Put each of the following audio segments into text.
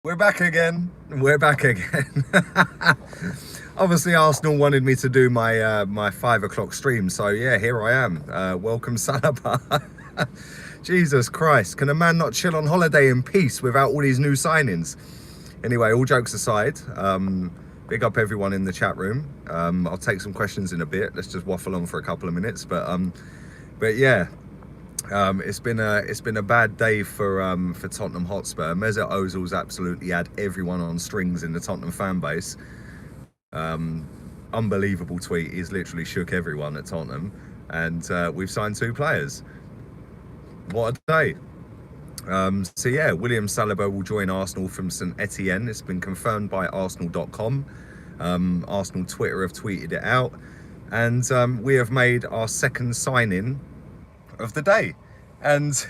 We're back again. We're back again. Obviously, Arsenal wanted me to do my 5 o'clock stream, so yeah, here I am. Welcome, Saliba. Jesus Christ, can a man not chill on holiday in peace without all these new signings? Anyway, all jokes aside, big up everyone in the chat room. I'll take some questions in a bit. Let's just waffle on for a couple of minutes, but yeah. It's been a bad day for Tottenham Hotspur. Mesut Ozil's absolutely had everyone on strings in the Tottenham fan base. Unbelievable tweet. He's literally shook everyone at Tottenham, and we've signed 2 players. What a day! So yeah, William Saliba will join Arsenal from St Etienne. It's been confirmed by Arsenal.com. Arsenal Twitter have tweeted it out, and we have made our second signing of the day, and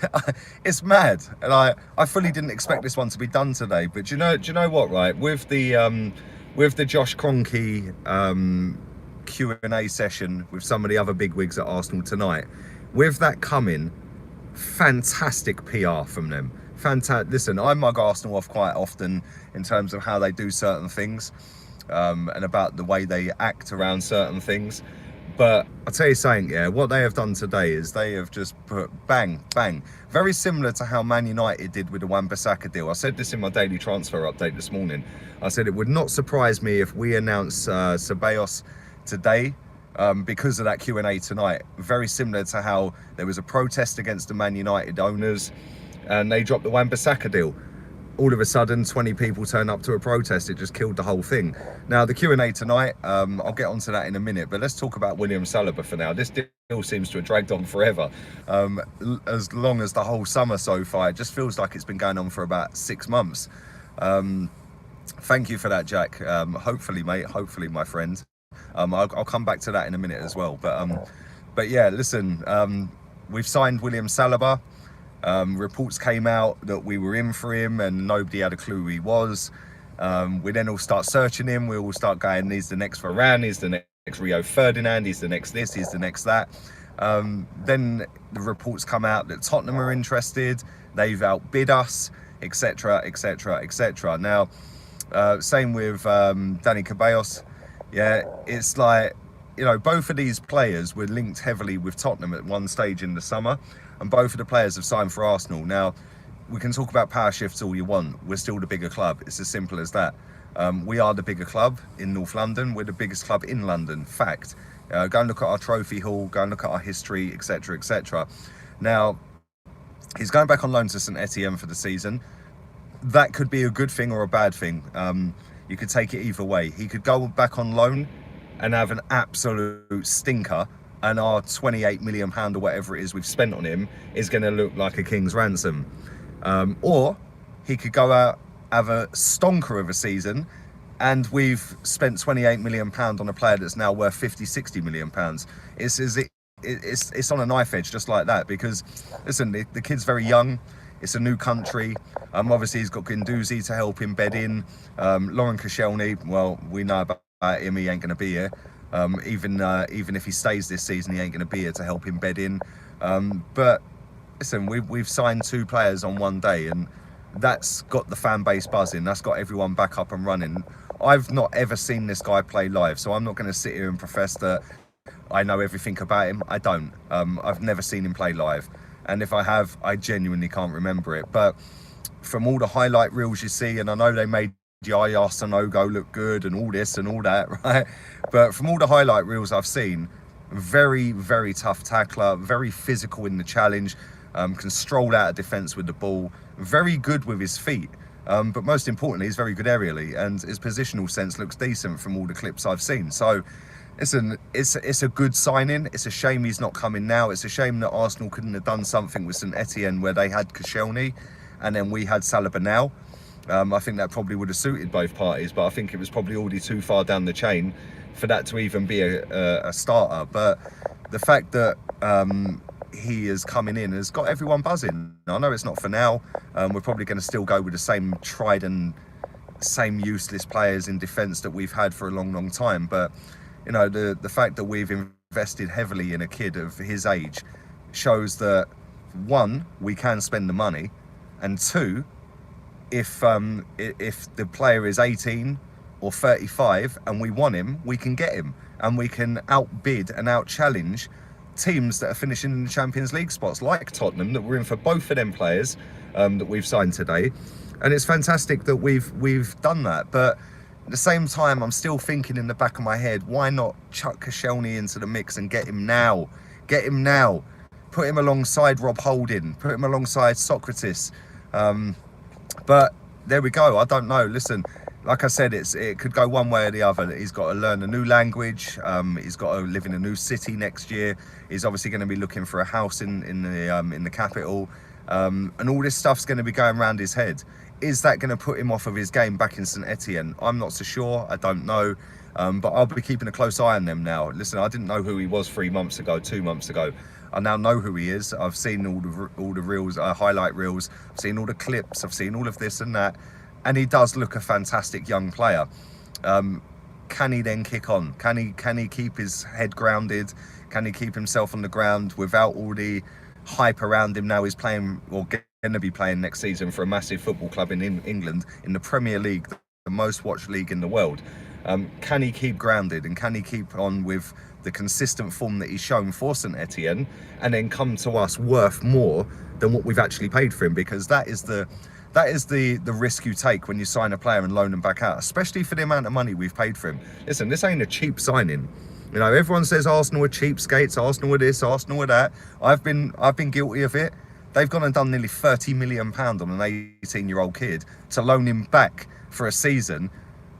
it's mad. And I fully didn't expect this one to be done today. But do you know what? Right, with the Josh Kroenke Q&A session with some of the other bigwigs at Arsenal tonight, with that coming, fantastic PR from them. Fantastic. Listen, I mug Arsenal off quite often in terms of how they do certain things, and about the way they act around certain things. But I'll tell you something, yeah, what they have done today is they have just put bang, bang. Very similar to how Man United did with the Wan-Bissaka deal. I said this in my daily transfer update this morning. I said it would not surprise me if we announce S.Teov today because of that Q&A tonight. Very similar to how there was a protest against the Man United owners and they dropped the Wan-Bissaka deal. All of a sudden, 20 people turn up to a protest. It just killed the whole thing. Now, the Q&A tonight, I'll get onto that in a minute, but let's talk about William Saliba for now. This deal seems to have dragged on forever. As long as the whole summer so far. It just feels like it's been going on for about 6 months. Thank you for that, Jack. Hopefully, mate. Hopefully, my friend. I'll come back to that in a minute as well. But yeah, listen, we've signed William Saliba. Reports came out that we were in for him and nobody had a clue who he was. We then all start searching him. We all start going, he's the next Varane, he's the next Rio Ferdinand, he's the next this, he's the next that. Then the reports come out that Tottenham are interested, they've outbid us, etc, etc, etc. Now, same with Dani Ceballos. Yeah, it's like, you know, both of these players were linked heavily with Tottenham at one stage in the summer, and both of the players have signed for Arsenal. Now, we can talk about power shifts all you want. We're still the bigger club. It's as simple as that. We are the bigger club in North London. We're the biggest club in London. Fact. Go and look at our trophy hall. Go and look at our history, etc., etc. Now, he's going back on loan to St Etienne for the season. That could be a good thing or a bad thing. You could take it either way. He could go back on loan and have an absolute stinker, and our £28 million or whatever it is we've spent on him is going to look like a king's ransom. Or he could go out, have a stonker of a season, and we've spent £28 million on a player that's now worth £50-60 million. It's on a knife edge just like that, because listen, the kid's very young. It's a new country. Obviously he's got Guendouzi to help him bed in. Lauren Koscielny, well, we know about him, he ain't going to be here. Even if he stays this season, he ain't going to be here to help him bed in. But listen, we've signed 2 players on one day, and that's got the fan base buzzing. That's got everyone back up and running. I've not ever seen this guy play live, so I'm not going to sit here and profess that I know everything about him. I don't. I've never seen him play live, and if I have, I genuinely can't remember it. But from all the highlight reels you see, and I know they made Yaya Sanogo look good and all this and all that, right? But from all the highlight reels I've seen, very, very tough tackler, very physical in the challenge, can stroll out of defence with the ball, very good with his feet, but most importantly, he's very good aerially, and his positional sense looks decent from all the clips I've seen. So, listen, it's a good signing. It's a shame he's not coming now. It's a shame that Arsenal couldn't have done something with St Etienne where they had Koscielny and then we had Saliba now. I think that probably would have suited both parties, but I think it was probably already too far down the chain for that to even be a starter. But the fact that he is coming in has got everyone buzzing. I know it's not for now. We're probably going to still go with the same tried and same useless players in defence that we've had for a long, long time. But, you know, the fact that we've invested heavily in a kid of his age shows that, one, we can spend the money, and two, if the player is 18 or 35 and we want him, we can get him, and we can outbid and out-challenge teams that are finishing in the Champions League spots, like Tottenham, that we're in for both of them players that we've signed today. And it's fantastic that we've done that. But at the same time, I'm still thinking in the back of my head, why not chuck Koscielny into the mix and get him now? Get him now. Put him alongside Rob Holding. Put him alongside Socrates. But there we go. I don't know. Listen, like I said, it could go one way or the other. He's got to learn a new language. He's got to live in a new city next year. He's obviously going to be looking for a house in the capital, and all this stuff's going to be going around his head. Is that going to put him off of his game back in St. Etienne? I'm not so sure. I don't know. But I'll be keeping a close eye on them now. Listen, I didn't know who he was 3 months ago, 2 months ago. I now know who he is. I've seen all the reels, highlight reels. I've seen all the clips. I've seen all of this and that. And he does look a fantastic young player. Can he then kick on? Can he keep his head grounded? Can he keep himself on the ground without all the hype around him? Now he's playing, or going to be playing next season for a massive football club in England, in the Premier League, the most watched league in the world. Can he keep grounded, and can he keep on with the consistent form that he's shown for St. Etienne, and then come to us worth more than what we've actually paid for him? Because that is the risk you take when you sign a player and loan them back out, especially for the amount of money we've paid for him. Listen, this ain't a cheap signing. You know, everyone says Arsenal are cheapskates, Arsenal are this, Arsenal are that. I've been guilty of it. They've gone and done nearly £30 million on an 18-year-old kid to loan him back for a season,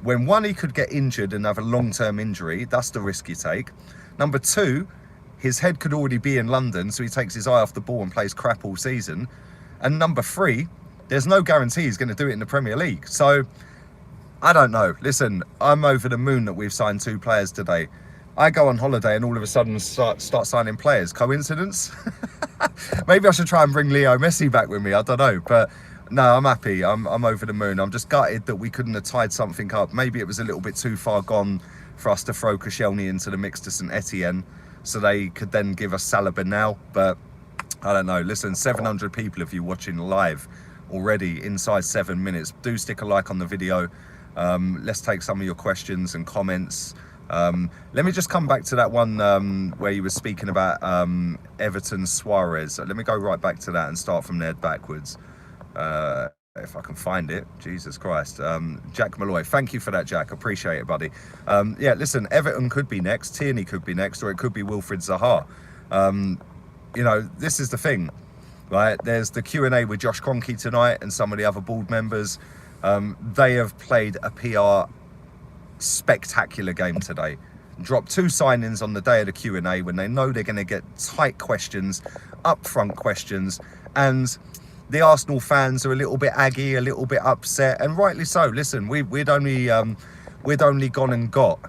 when one, he could get injured and have a long-term injury. That's the risk you take. Number two, his head could already be in London, so he takes his eye off the ball and plays crap all season. And number three, there's no guarantee he's going to do it in the Premier League. So, I don't know. Listen, I'm over the moon that we've signed 2 players today. I go on holiday and all of a sudden start signing players. Coincidence? Maybe I should try and bring Leo Messi back with me. I don't know. But no, I'm happy. I'm over the moon. I'm just gutted that we couldn't have tied something up. Maybe it was a little bit too far gone for us to throw Koscielny into the mix to St. Etienne, so they could then give us Saliba now. But I don't know. Listen, 700 people of you watching live already inside 7 minutes. Do stick a like on the video. Let's take some of your questions and comments. Let me just come back to that one where you were speaking about Everton Suarez. Let me go right back to that and start from there backwards. If I can find it. Jesus Christ. Jack Malloy, thank you for that, Jack. Appreciate it, buddy. Yeah, listen, Everton could be next, Tierney could be next, or it could be Wilfried Zaha. You know, this is the thing, right? There's the Q&A with Josh Kroenke tonight and some of the other board members. They have played a PR spectacular game today. Dropped 2 signings on the day of the Q&A when they know they're going to get tight questions, upfront questions, and the Arsenal fans are a little bit aggy, a little bit upset, and rightly so. Listen, we'd only gone and got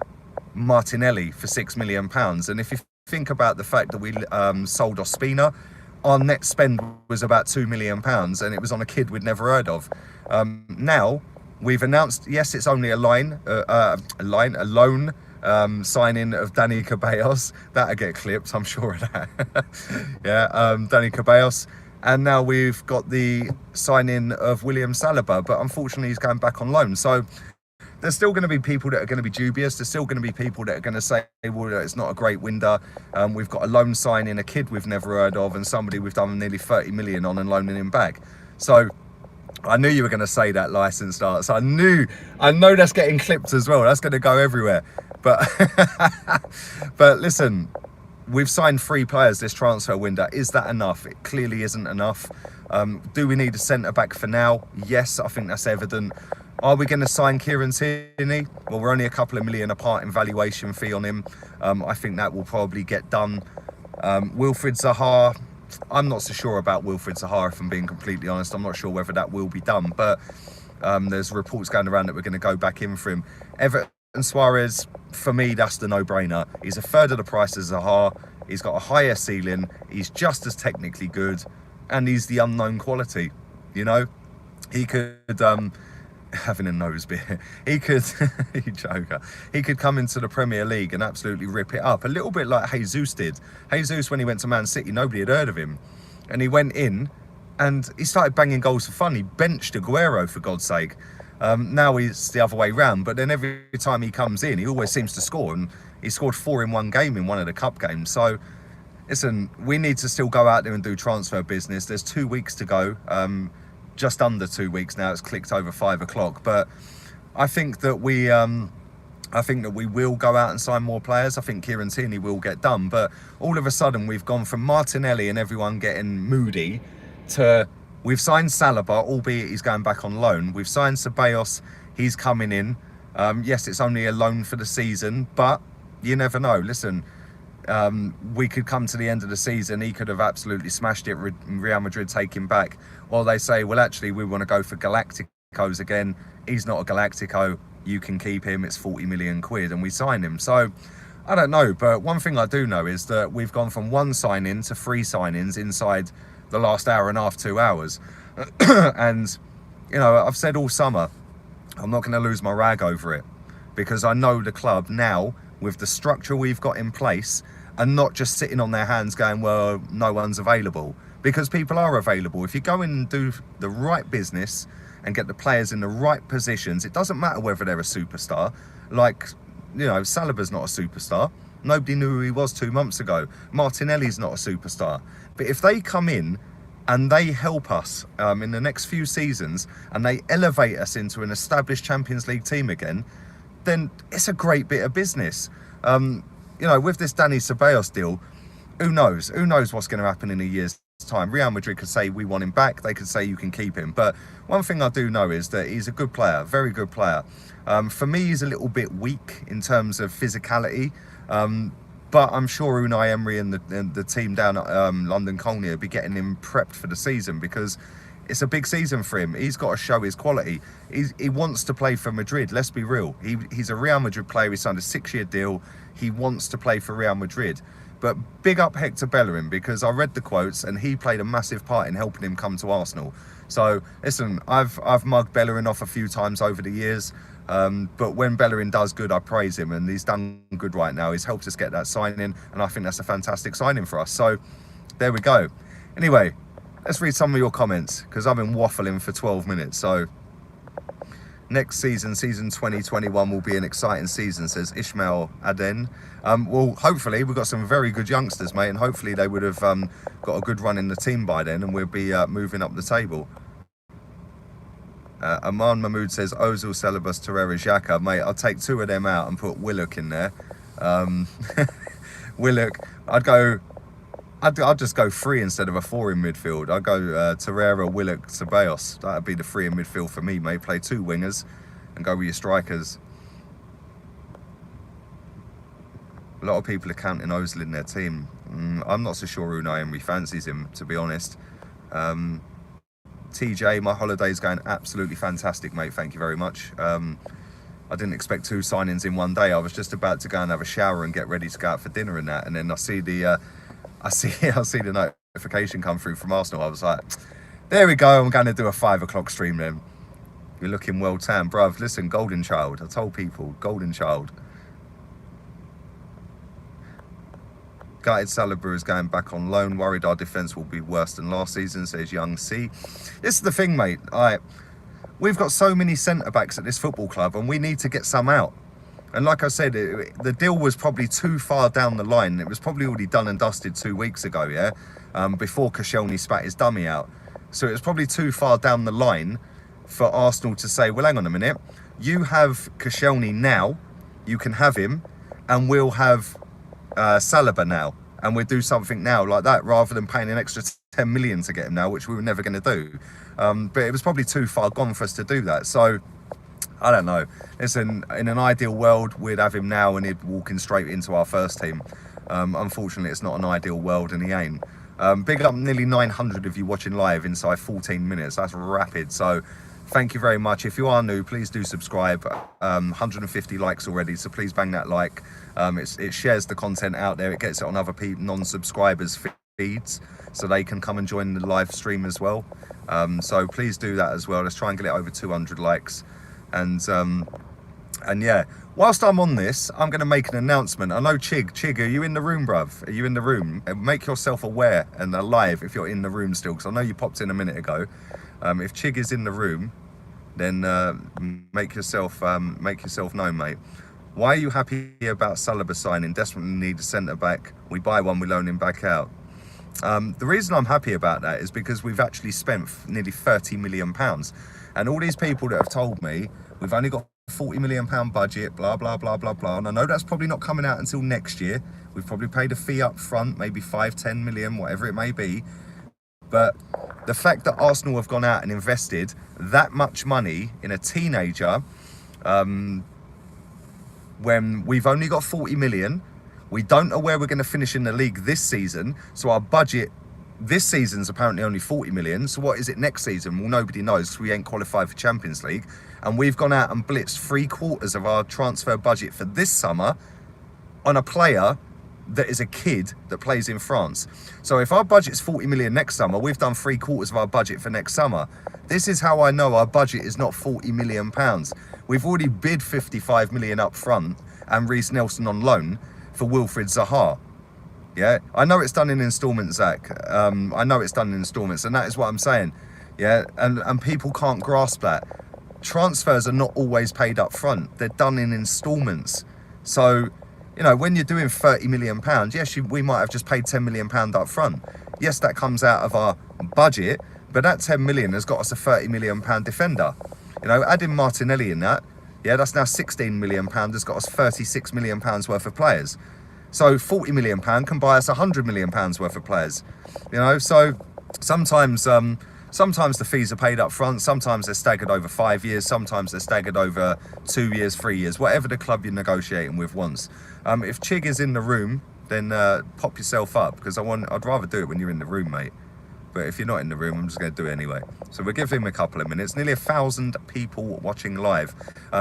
Martinelli for £6 million, and if you think about the fact that we sold Ospina, our net spend was about £2 million, and it was on a kid we'd never heard of. Now we've announced, yes, it's only a loan signing of Dani Ceballos. That'll get clipped, I'm sure of that. Yeah, Dani Ceballos. And now we've got the signing of William Saliba, but unfortunately he's going back on loan. So there's still going to be people that are going to be dubious. There's still going to be people that are going to say, well, it's not a great window. We've got a loan signing, a kid we've never heard of, and somebody we've done nearly 30 million on and loaning him back. So I knew you were going to say that, licensed arts. I know that's getting clipped as well. That's going to go everywhere. But but listen, we've signed 3 players this transfer window. Is that enough? It clearly isn't enough. Do we need a centre-back for now? Yes, I think that's evident. Are we going to sign Kieran Tierney? Well, we're only a couple of million apart in valuation fee on him. I think that will probably get done. Wilfried Zaha, I'm not so sure about Wilfried Zaha, if I'm being completely honest. I'm not sure whether that will be done, but there's reports going around that we're going to go back in for him. Everton Suarez, for me, that's the no-brainer. He's a third of the price of Zaha. He's got a higher ceiling. He's just as technically good, and he's the unknown quality. You know, he could having a nose beer. He could, you joker. He could come into the Premier League and absolutely rip it up. A little bit like Jesus did. Jesus, when he went to Man City, nobody had heard of him, and he went in and he started banging goals for fun. He benched Aguero, for God's sake. Now it's the other way round, but then every time he comes in, he always seems to score, and he scored 4 in one game in one of the cup games. So listen, we need to still go out there and do transfer business. There's 2 weeks to go, just under 2 weeks now. It's clicked over 5 o'clock, but I think that we will go out and sign more players. I think Kieran Tierney will get done, but all of a sudden we've gone from Martinelli and everyone getting moody to we've signed Saliba, albeit he's going back on loan. We've signed S.Teov, he's coming in. Yes, it's only a loan for the season, but you never know. Listen, we could come to the end of the season, he could have absolutely smashed it, Real Madrid take him back. Or they say, well, actually, we want to go for Galacticos again. He's not a Galactico. You can keep him. It's 40 million quid, and we sign him. So I don't know, but one thing I do know is that we've gone from 1 sign-in to 3 sign-ins inside the last hour and a half, 2 hours. And, you know, I've said all summer, I'm not going to lose my rag over it, because I know the club now, with the structure we've got in place, and not just sitting on their hands going, well, no one's available, because people are available. If you go in and do the right business and get the players in the right positions, it doesn't matter whether they're a superstar. Like, you know, Saliba's not a superstar. Nobody knew who he was 2 months ago. Martinelli's not a superstar. But if they come in and they help us in the next few seasons, and they elevate us into an established Champions League team again, then it's a great bit of business. You know, with this Dani Ceballos deal, who knows? Who knows what's going to happen in a year's time? Real Madrid could say we want him back. They could say you can keep him. But one thing I do know is that he's a good player, very good player. For me, he's a little bit weak in terms of physicality. But I'm sure Unai Emery and the team down at London Colney will be getting him prepped for the season, because it's a big season for him. He's got to show his quality. He wants to play for Madrid, let's be real. He's a Real Madrid player. He signed a 6-year deal. He wants to play for Real Madrid. But big up Hector Bellerin, because I read the quotes and he played a massive part in helping him come to Arsenal. So listen, I've mugged Bellerin off a few times over the years. But when Bellerin does good, I praise him, and he's done good right now. He's helped us get that signing, and I think that's a fantastic signing for us. So there we go. Anyway, let's read some of your comments, because I've been waffling for 12 minutes. So next season, season 2021, will be an exciting season, says Ishmael Aden. Well, hopefully we've got some very good youngsters, mate, and hopefully they would have got a good run in the team by then, and we'll be moving up the table. Aman Mahmood says Ozil, Salibas, Torreira, Xhaka. Mate, I'll take 2 of them out and put Willock in there. Willock, I'd just go 3 instead of a 4 in midfield. I'd go Torreira, Willock, Ceballos. That'd be the 3 in midfield for me, mate. Play 2 wingers and go with your strikers. A lot of people are counting Ozil in their team. I'm not so sure Unai Emery fancies him, to be honest. TJ, my holiday's going absolutely fantastic, mate. Thank you very much. I didn't expect 2 signings in one day. I was just about to go and have a shower and get ready to go out for dinner and that, and then I see the notification come through from Arsenal. I was like, there we go. I'm going to do a 5 o'clock stream then. You're looking well tan, bruv. Listen, golden child. I told people, golden child. Gutted Saliba is going back on loan. Worried our defence will be worse than last season, says Young C. This is the thing, mate. We've got so many centre-backs at this football club, and we need to get some out. And like I said, the deal was probably too far down the line. It was probably already done and dusted 2 weeks ago, yeah? Before Koscielny spat his dummy out. So it was probably too far down the line for Arsenal to say, well, hang on a minute. You have Koscielny now. You can have him. And we'll have Saliba now, and we'll do something now like that, rather than paying an extra 10 million to get him now, which we were never going to do. But it was probably too far gone for us to do that. So I don't know. Listen, in an ideal world, we'd have him now and he'd walk in straight into our first team. Unfortunately, it's not an ideal world, and he ain't. Big up nearly 900 of you watching live inside 14 minutes. That's rapid. So thank you very much. If you are new, please do subscribe. 150 likes already, so please bang that like. It shares the content out there. It gets it on other non-subscribers' feeds, so they can come and join the live stream as well. So please do that as well. Let's try and get it over 200 likes. And And yeah, whilst I'm on this, I'm going to make an announcement. I know Chig, are you in the room, bruv? Are you in the room? Make yourself aware and alive if you're in the room still, because I know you popped in a minute ago. If Chig is in the room, then make yourself known, mate. Why are you happy about Saliba signing? Desperately need a centre back. We buy one, we loan him back out. The reason I'm happy about that is because we've actually spent nearly £30 million. And all these people that have told me we've only got £40 million budget, blah, blah, blah, blah, blah. And I know that's probably not coming out until next year. We've probably paid a fee up front, maybe 5-10 million, whatever it may be. But the fact that Arsenal have gone out and invested that much money in a teenager, when we've only got 40 million, we don't know where we're going to finish in the league this season. So our budget this season's apparently only 40 million. So what is it next season? Well, nobody knows because we ain't qualified for Champions League. And we've gone out and blitzed 3/4 of our transfer budget for this summer on a player that is a kid that plays in France. So if our budget's 40 million next summer, we've done 3/4 of our budget for next summer. This is how I know our budget is not 40 million pounds. We've already bid 55 million up front and Reece Nelson on loan for Wilfried Zaha. Yeah, I know it's done in instalments, Zach. I know it's done in instalments, and that is what I'm saying. Yeah, and people can't grasp that. Transfers are not always paid up front. They're done in instalments. So, you know, when you're doing 30 million pounds, yes, we might have just paid 10 million pound up front. Yes, that comes out of our budget, but that 10 million has got us a 30 million pound defender. You know, adding Martinelli in that, yeah, that's now 16 million pound, has got us 36 million pounds worth of players. So 40 million pound can buy us 100 million pounds worth of players. You know, so sometimes the fees are paid up front, sometimes they're staggered over 5 years, sometimes they're staggered over 2 years, 3 years, whatever the club you're negotiating with wants. If Chig is in the room, then pop yourself up, because I'd rather do it when you're in the room, mate. But if you're not in the room, I'm just going to do it anyway. So we'll give him a couple of minutes. Nearly 1,000 people watching live.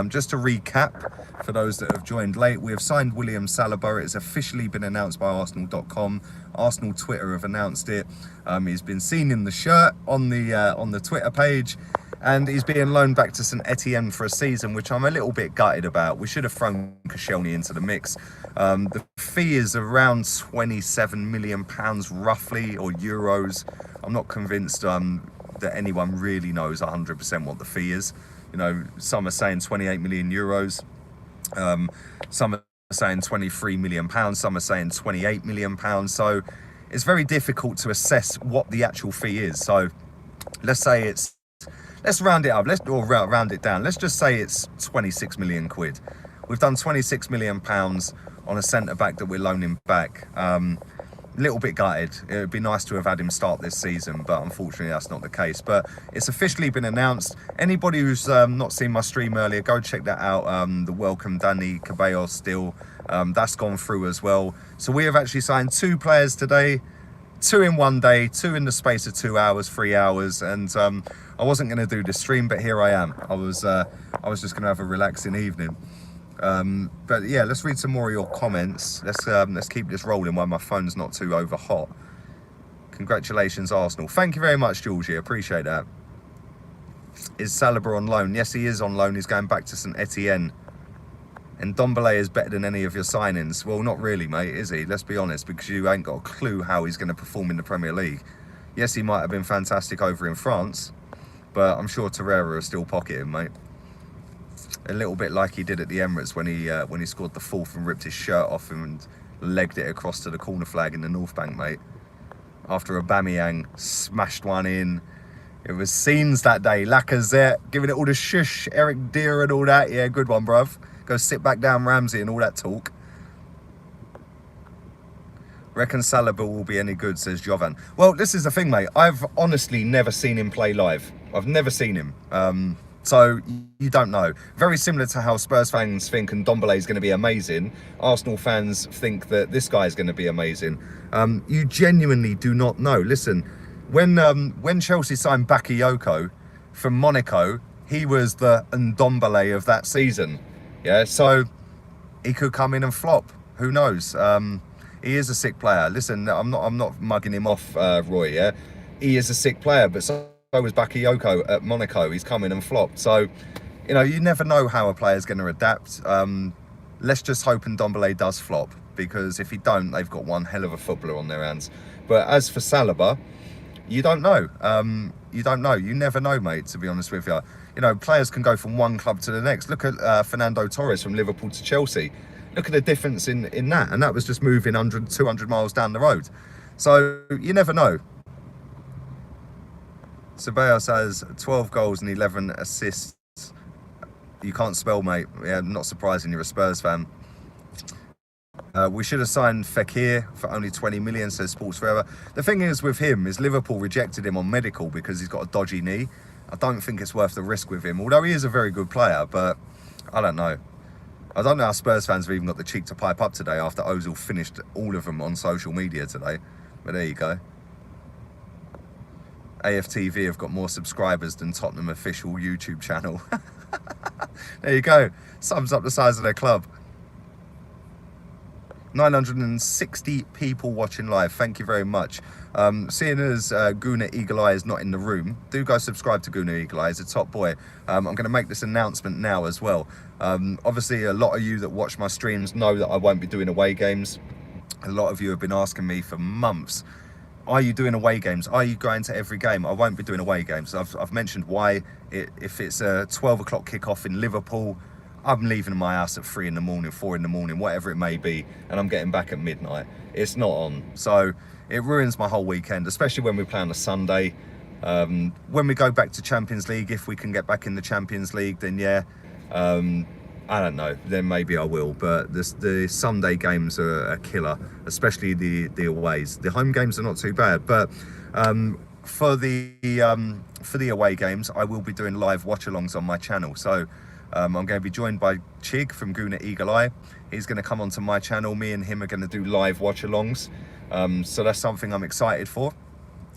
Just to recap, for those that have joined late, we have signed William Saliba. It's officially been announced by Arsenal.com. Arsenal Twitter have announced it. He's been seen in the shirt on the Twitter page. And he's being loaned back to St. Etienne for a season, which I'm a little bit gutted about. We should have thrown Koscielny into the mix. The fee is around £27 million roughly, or euros. I'm not convinced that anyone really knows 100% what the fee is. You know, some are saying 28 million euros. Some are saying 23 million pounds. Some are saying 28 million pounds. So it's very difficult to assess what the actual fee is. So let's say let's round it up. Round it down. Let's just say it's 26 million quid. We've done 26 million pounds on a centre back that we're loaning back. Little bit gutted. It would be nice to have had him start this season, but unfortunately that's not the case. But it's officially been announced. Anybody who's not seen my stream earlier, go check that out. The Welcome Danny Cabello still, that's gone through as well. So we have actually signed 2 players today. 2 in one day, 2 in the space of 2 hours, 3 hours, and I wasn't going to do the stream, but here I am. I was just going to have a relaxing evening. But yeah, let's read some more of your comments. Let's keep this rolling while my phone's not too over hot. Congratulations, Arsenal. Thank you very much, Georgie. Appreciate that. Is Saliba on loan? Yes, he is on loan. He's going back to St. Etienne. And Ndombele is better than any of your signings. Well, not really, mate, is he? Let's be honest, because you ain't got a clue how he's going to perform in the Premier League. Yes, he might have been fantastic over in France, but I'm sure Torreira will still pocket him, mate. A little bit like he did at the Emirates when he scored the 4th and ripped his shirt off and legged it across to the corner flag in the North Bank, mate. After Aubameyang smashed one in. It was scenes that day. Lacazette giving it all the shush. Eric Dier and all that. Yeah, good one, bruv. Go sit back down Ramsey and all that talk. Reckon Saliba will be any good, says Jovan. Well, this is the thing, mate. I've honestly never seen him play live. I've never seen him. So you don't know. Very similar to how Spurs fans think Ndombele is going to be amazing. Arsenal fans think that this guy is going to be amazing. You genuinely do not know. Listen, when Chelsea signed Bakayoko from Monaco, he was the Ndombele of that season. Yeah, so he could come in and flop. Who knows? He is a sick player. Listen, I'm not mugging him off, Roy. Yeah, he is a sick player, but so was Bakayoko at Monaco. He's come in and flopped. So you know, you never know how a player's going to adapt. Let's just hope Ndombele does flop, because if he don't, they've got one hell of a footballer on their hands. But as for Saliba, you don't know. You don't know. You never know, mate, to be honest with you. You know, players can go from one club to the next. Look at Fernando Torres from Liverpool to Chelsea. Look at the difference in that. And that was just moving 100, 200 miles down the road. So you never know. Ceballos has 12 goals and 11 assists. You can't spell, mate. Yeah, not surprising, you're a Spurs fan. We should have signed Fekir for only 20 million, says Sports Forever. The thing is with him is Liverpool rejected him on medical because he's got a dodgy knee. I don't think it's worth the risk with him, although he is a very good player, but I don't know. I don't know how Spurs fans have even got the cheek to pipe up today after Ozil finished all of them on social media today. But there you go. a.f.c. have got more subscribers than Tottenham official YouTube channel. There you go. Sums up the size of their club. 960 people watching live. Thank you very much. Seeing as Guna Eagle Eye is not in the room, do go subscribe to Guna Eagle Eye. He's a top boy. I'm going to make this announcement now as well. Obviously, a lot of you that watch my streams know that I won't be doing away games. A lot of you have been asking me for months, are you doing away games? Are you going to every game? I won't be doing away games. I've mentioned why. If it's a 12 o'clock kickoff in Liverpool, I'm leaving my house at 3 in the morning, 4 in the morning, whatever it may be, and I'm getting back at midnight. It's not on. So it ruins my whole weekend, especially when we play on a Sunday. When we go back to Champions League, if we can get back in the Champions League, then yeah. I don't know, then maybe I will, but the Sunday games are a killer, especially the aways. The home games are not too bad, but for the away games, I will be doing live watch-alongs on my channel. So I'm going to be joined by Chig from Guna Eagle Eye. He's going to come onto my channel. Me and him are going to do live watch-alongs. So that's something I'm excited for.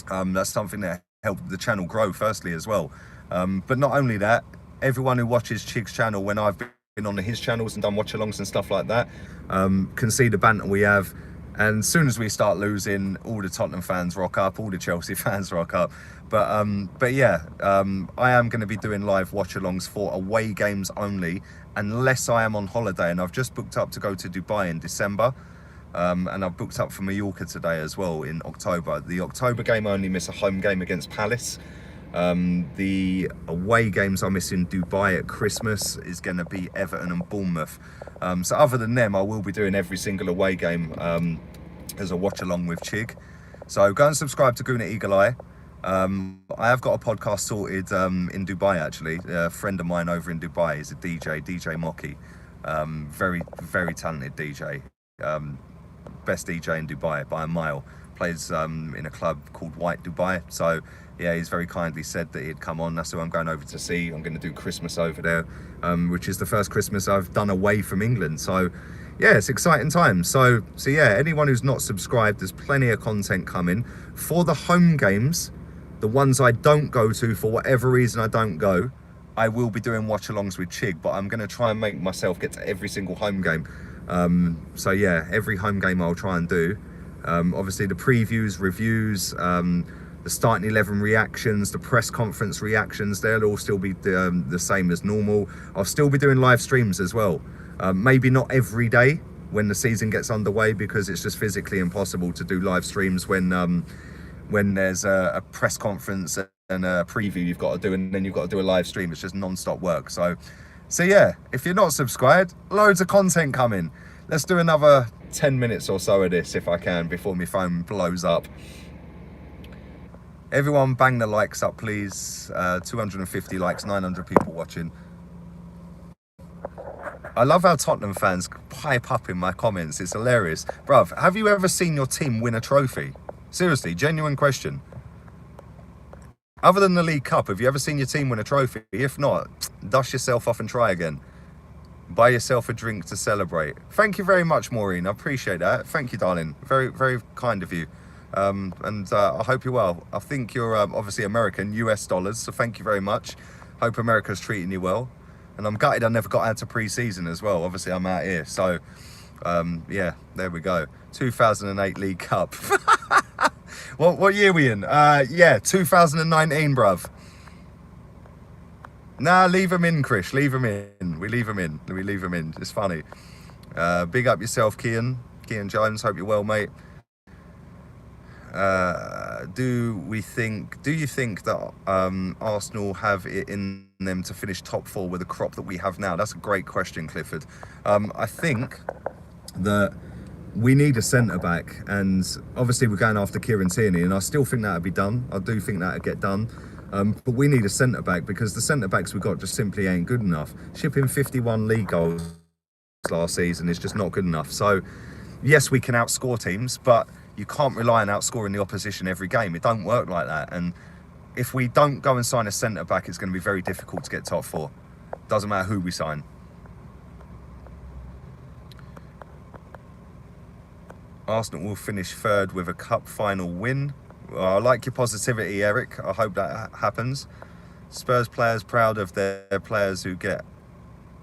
That's something that helped the channel grow, firstly, as well. But not only that, everyone who watches Chig's channel when I've been on his channels and done watch-alongs and stuff like that can see the banter we have. And as soon as we start losing, all the Tottenham fans rock up, all the Chelsea fans rock up. But yeah, I am going to be doing live watch-alongs for away games only, unless I am on holiday. And I've just booked up to go to Dubai in December. And I've booked up for Mallorca today as well in October. The October game, I only miss a home game against Palace. The away games I miss in Dubai at Christmas is going to be Everton and Bournemouth. So other than them, I will be doing every single away game as a watch along with Chig. So go and subscribe to Guna Eagle Eye. I have got a podcast sorted in Dubai, actually. A friend of mine over in Dubai is a DJ Mocky. Very, very talented DJ. Best DJ in Dubai by a mile. Plays in a club called White Dubai. So yeah, he's very kindly said that he'd come on. That's who I'm going over to see. I'm going to do Christmas over there, which is the first Christmas I've done away from England. So yeah, it's exciting times. So yeah, anyone who's not subscribed, there's plenty of content coming. For the home games, the ones I don't go to, for whatever reason I don't go, I will be doing watch-alongs with Chig, but I'm going to try and make myself get to every single home game. So yeah, every home game I'll try and do. Obviously the previews, reviews, the starting 11 reactions, the press conference reactions, they'll all still be the same as normal. I'll still be doing live streams as well. Maybe not every day when the season gets underway, because it's just physically impossible to do live streams when there's a press conference and a preview you've got to do, and then you've got to do a live stream. It's just non-stop work. So yeah, if you're not subscribed, loads of content coming. Let's do another 10 minutes or so of this if I can before my phone blows up. Everyone bang the likes up, please. 250 likes, 900 people watching. I love how Tottenham fans pipe up in my comments. It's hilarious. Bruv, have you ever seen your team win a trophy? Seriously, genuine question. Other than the League Cup, have you ever seen your team win a trophy? If not, dust yourself off and try again. Buy yourself a drink to celebrate. Thank you very much, Maureen. I appreciate that. Thank you, darling. Very, very kind of you. I hope you're well. I think you're obviously American, US dollars, so thank you very much. Hope America's treating you well. And I'm gutted I never got out to pre-season as well. Obviously, I'm out here. So, yeah, there we go. 2008 League Cup. What year are we in? Yeah, 2019, bruv. Nah, leave him in, Chris. Leave him in. We leave him in. We leave him in. It's funny. Big up yourself, Kian Jones. Hope you're well, mate. Do you think that Arsenal have it in them to finish top 4 with the crop that we have now? That's a great question, Clifford. I think that we need a centre back, and obviously we're going after Kieran Tierney, and I still think that would be done. I do think that would get done. But we need a centre back because the centre backs we've got just simply ain't good enough. Shipping 51 league goals last season is just not good enough. So yes, we can outscore teams, but you can't rely on outscoring the opposition every game. It don't work like that. And if we don't go and sign a centre back, it's going to be very difficult to get top 4. Doesn't matter who we sign. Arsenal will finish 3rd with a cup final win. Well, I like your positivity, Eric. I hope that happens. Spurs players proud of their players who get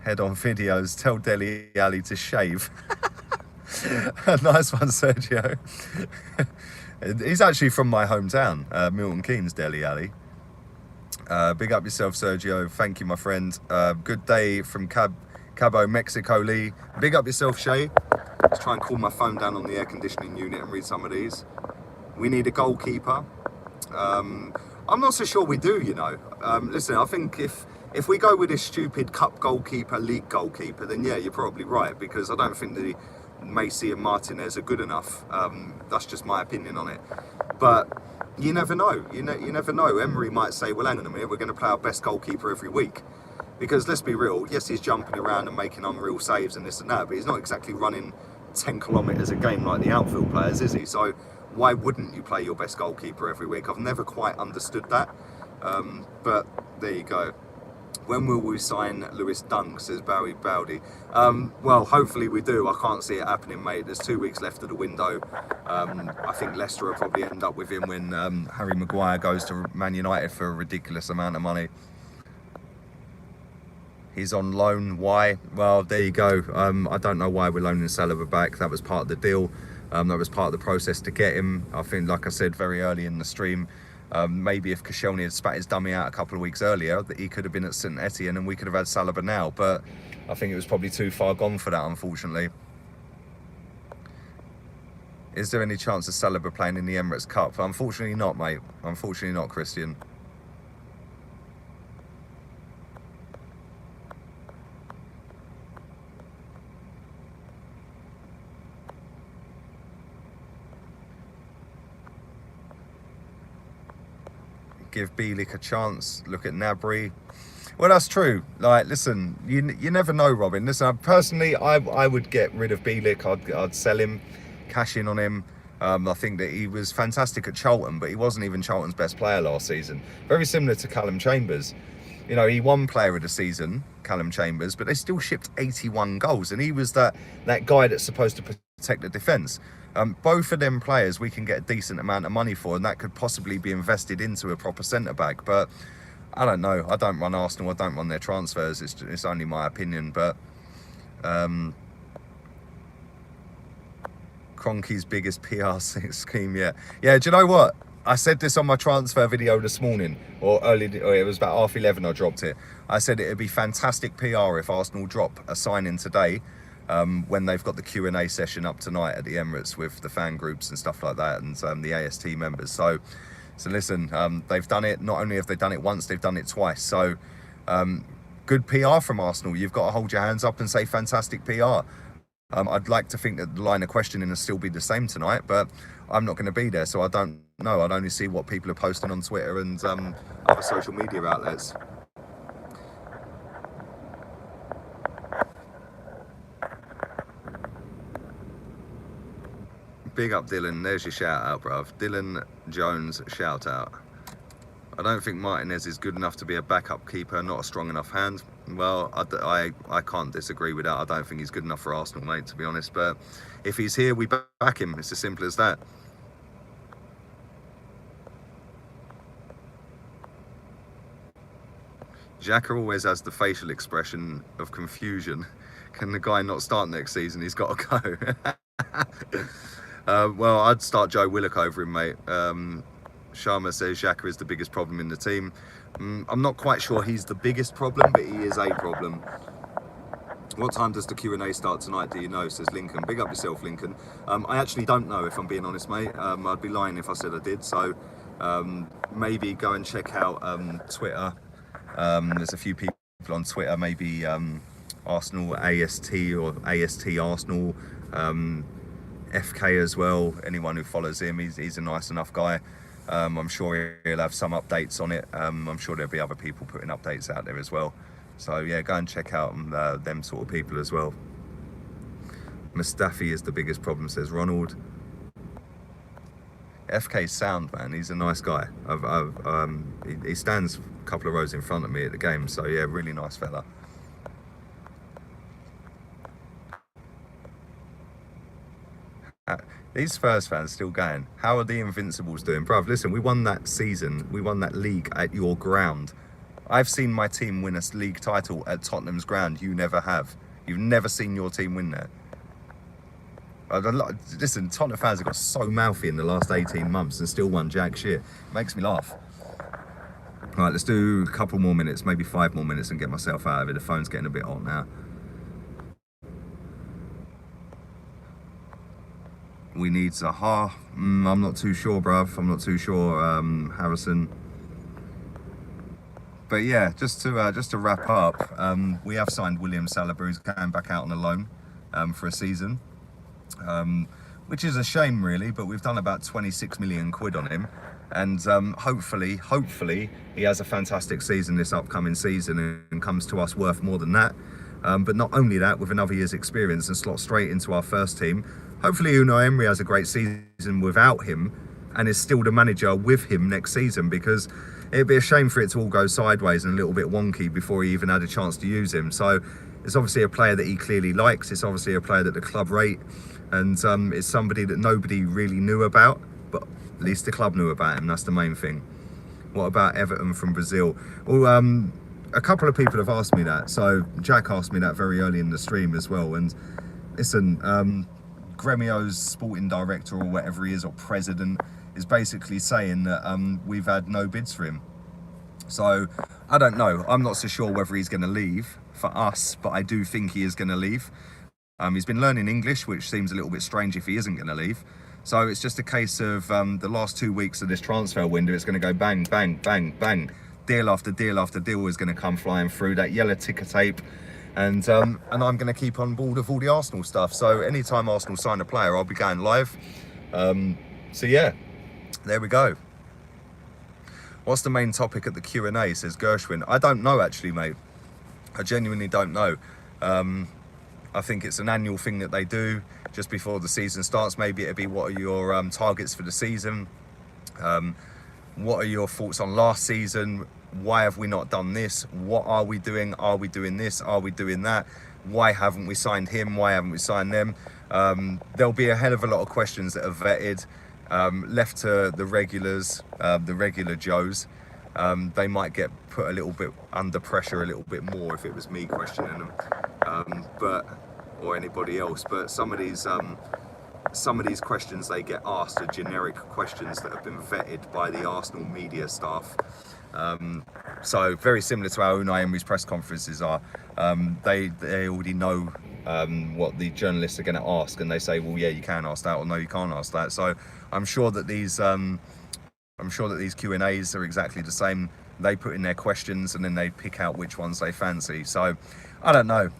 head-on videos. Tell Dele Alli to shave. Nice one, Sergio. He's actually from my hometown, Milton Keynes, Dele Alli. Big up yourself, Sergio. Thank you, my friend. Good day from Cabo, Mexico, Lee. Big up yourself, Shay. Let's try and cool my phone down on the air conditioning unit and read some of these. We need a goalkeeper. I'm not so sure we do, you know. Listen, I think if we go with this stupid cup goalkeeper, league goalkeeper, then yeah, you're probably right, because I don't think the Macy and Martinez are good enough. That's just my opinion on it. But you never know. You never know. Emery might say, well, hang on a minute, we're going to play our best goalkeeper every week. Because let's be real, yes, he's jumping around and making unreal saves and this and that, but he's not exactly running 10 kilometres a game like the outfield players, is he? So why wouldn't you play your best goalkeeper every week? I've never quite understood that. But there you go. When will we sign Lewis Dunk, says Bowie Bowdy? Well, hopefully we do. I can't see it happening, mate. There's 2 weeks left of the window. I think Leicester will probably end up with him when Harry Maguire goes to Man United for a ridiculous amount of money. He's on loan. Why? Well, there you go. I don't know why we're loaning Saliba back. That was part of the deal. That was part of the process to get him. I think, like I said very early in the stream, maybe if Koscielny had spat his dummy out a couple of weeks earlier, that he could have been at St Etienne and we could have had Saliba now. But I think it was probably too far gone for that, unfortunately. Is there any chance of Saliba playing in the Emirates Cup? Unfortunately not, mate. Unfortunately not, Christian. Give Bielik a chance. Look at Gnabry. Well, that's true. Like, listen, you never know, Robin. Listen, personally, I would get rid of Bielik. I'd sell him, cash in on him. I think that he was fantastic at Charlton, but he wasn't even Charlton's best player last season. Very similar to Callum Chambers. You know, he won Player of the Season, Callum Chambers, but they still shipped 81 goals, and he was that guy that's supposed to protect the defence. Both of them players we can get a decent amount of money for, and that could possibly be invested into a proper centre-back. But I don't know. I don't run Arsenal. I don't run their transfers. It's only my opinion. But Kroenke's biggest PR scheme yet. Yeah, do you know what? I said this on my transfer video this morning, or it was about 11:30 I dropped it. I said it'd be fantastic PR if Arsenal drop a signing today, when they've got the Q&A session up tonight at the Emirates with the fan groups and stuff like that, and the A.f.c members. So listen, they've done it. Not only have they done it once, they've done it twice. So good PR from Arsenal. You've got to hold your hands up and say fantastic PR. I'd like to think that the line of questioning will still be the same tonight, but I'm not going to be there, so I don't know. I'd only see what people are posting on Twitter and other social media outlets. Big up Dylan. There's your shout out, bruv. Dylan Jones shout out. I don't think Martinez is good enough to be a backup keeper, not a strong enough hand. Well, I can't disagree with that. I don't think he's good enough for Arsenal, mate, to be honest. But if he's here, we back him. It's as simple as that. Xhaka always has the facial expression of confusion. Can the guy not start next season? He's got to go. Well, I'd start Joe Willock over him, mate. Sharma says Xhaka is the biggest problem in the team. I'm not quite sure he's the biggest problem, but he is a problem. What time does the Q&A start tonight, do you know, says Lincoln. Big up yourself, Lincoln. I actually don't know, if I'm being honest, mate. I'd be lying if I said I did, so maybe go and check out Twitter. There's a few people on Twitter, maybe Arsenal A.f.c or A.f.c Arsenal, F.K as well. Anyone who follows him, he's a nice enough guy. I'm sure he'll have some updates on it. I'm sure there'll be other people putting updates out there as well. So yeah, go and check out them sort of people as well. Mustafi is the biggest problem, says Ronald. FK's sound, man. He's a nice guy. He stands a couple of rows in front of me at the game. So yeah, really nice fella. These Spurs fans still going. How are the Invincibles doing? Bruv, listen, we won that season. We won that league at your ground. I've seen my team win a league title at Tottenham's ground. You never have. You've never seen your team win there. Listen, Tottenham fans have got so mouthy in the last 18 months and still won jack shit. It makes me laugh. All right, let's do a couple more minutes, maybe 5 more minutes and get myself out of it. The phone's getting a bit hot now. We need Zaha. I'm not too sure, bruv. I'm not too sure, Harrison. But yeah, just to wrap up, we have signed William Saliba, who's going back out on a loan for a season, which is a shame really, but we've done about 26 million quid on him, and hopefully he has a fantastic season this upcoming season and comes to us worth more than that. But not only that, with another year's experience and slot straight into our first team. Hopefully Unai Emery has a great season without him and is still the manager with him next season, because it'd be a shame for it to all go sideways and a little bit wonky before he even had a chance to use him. So it's obviously a player that he clearly likes. It's obviously a player that the club rate, and it's somebody that nobody really knew about, but at least the club knew about him. That's the main thing. What about Everton from Brazil? Well, a couple of people have asked me that. So Jack asked me that very early in the stream as well. And listen, Gremio's sporting director or whatever he is, or president, is basically saying that we've had no bids for him. So I don't know. I'm not so sure whether he's going to leave for us, but I do think he is going to leave. He's been learning English, which seems a little bit strange if he isn't going to leave. So it's just a case of the last 2 weeks of this transfer window, it's going to go bang, bang, bang, bang. Deal after deal after deal is going to come flying through, that yellow ticker tape. And I'm going to keep on board of all the Arsenal stuff. So anytime Arsenal sign a player, I'll be going live. So yeah, there we go. What's the main topic at the Q&A, says Gershwin. I don't know actually, mate. I genuinely don't know. I think it's an annual thing that they do just before the season starts. Maybe it'll be, what are your targets for the season? What are your thoughts on last season? Why have we not done this? What are we doing? Are we doing this? Are we doing that? Why haven't we signed him? Why haven't we signed them? There'll be a hell of a lot of questions that are vetted, left to the regulars, the regular Joes. They might get put a little bit under pressure a little bit more if it was me questioning them, or anybody else. But some of these questions they get asked are generic questions that have been vetted by the Arsenal media staff. So very similar to how Unai Emery's press conferences are. They already know what the journalists are going to ask, and they say, well, yeah, you can ask that, or no, you can't ask that. So I'm sure that these Q&As are exactly the same. They put in their questions and then they pick out which ones they fancy. So I don't know.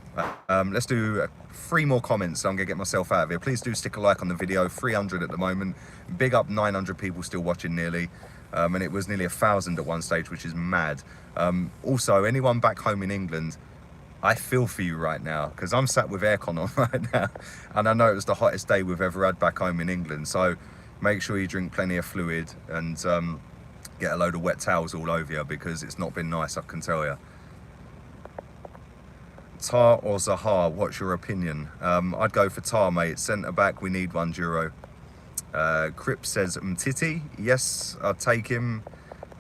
Let's do 3 more comments. I'm gonna get myself out of here. Please do stick a like on the video. 300 at the moment. Big up, 900 people still watching nearly. And it was nearly 1,000 at one stage, which is mad. Also, anyone back home in England, I feel for you right now, because I'm sat with aircon on right now, and I know it was the hottest day we've ever had back home in England. So make sure you drink plenty of fluid and get a load of wet towels all over you, because it's not been nice, I can tell you. Tar or Zaha, what's your opinion? I'd go for Tar, mate. Centre back, we need one, Duro. Crip says Mtiti. Yes, I'd take him.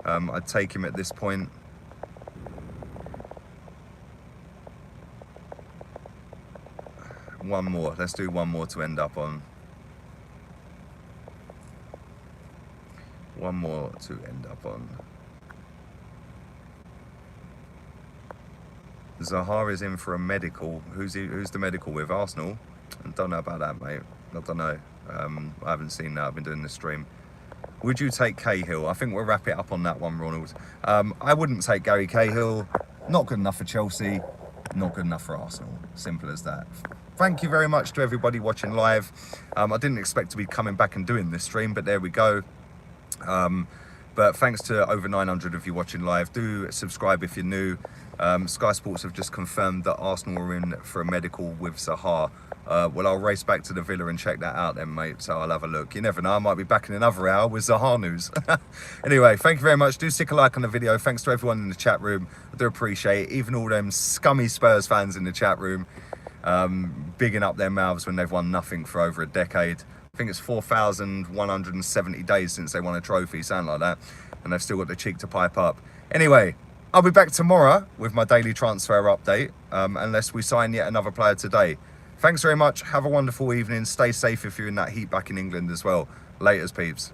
I'd take him at this point. One more. Let's do one more to end up on. One more to end up on. Zaha is in for a medical. Who's the medical with? Arsenal? I don't know about that, mate. I don't know. I haven't seen that. I've been doing the stream. Would you take Cahill? I think we'll wrap it up on that one, Ronald. I wouldn't take Gary Cahill. Not good enough for Chelsea. Not good enough for Arsenal. Simple as that. Thank you very much to everybody watching live. I didn't expect to be coming back and doing this stream, but there we go. But thanks to over 900 of you watching live. Do subscribe if you're new. Sky Sports have just confirmed that Arsenal are in for a medical with Zaha. Well, I'll race back to the Villa and check that out then, mate. So I'll have a look. You never know, I might be back in another hour with Zaha news. Anyway, thank you very much. Do stick a like on the video. Thanks to everyone in the chat room. I do appreciate it. Even all them scummy Spurs fans in the chat room, bigging up their mouths when they've won nothing for over a decade. I think it's 4,170 days since they won a trophy, something like that. And they've still got the cheek to pipe up. Anyway, I'll be back tomorrow with my daily transfer update, unless we sign yet another player today. Thanks very much. Have a wonderful evening. Stay safe if you're in that heat back in England as well. Laters, peeps.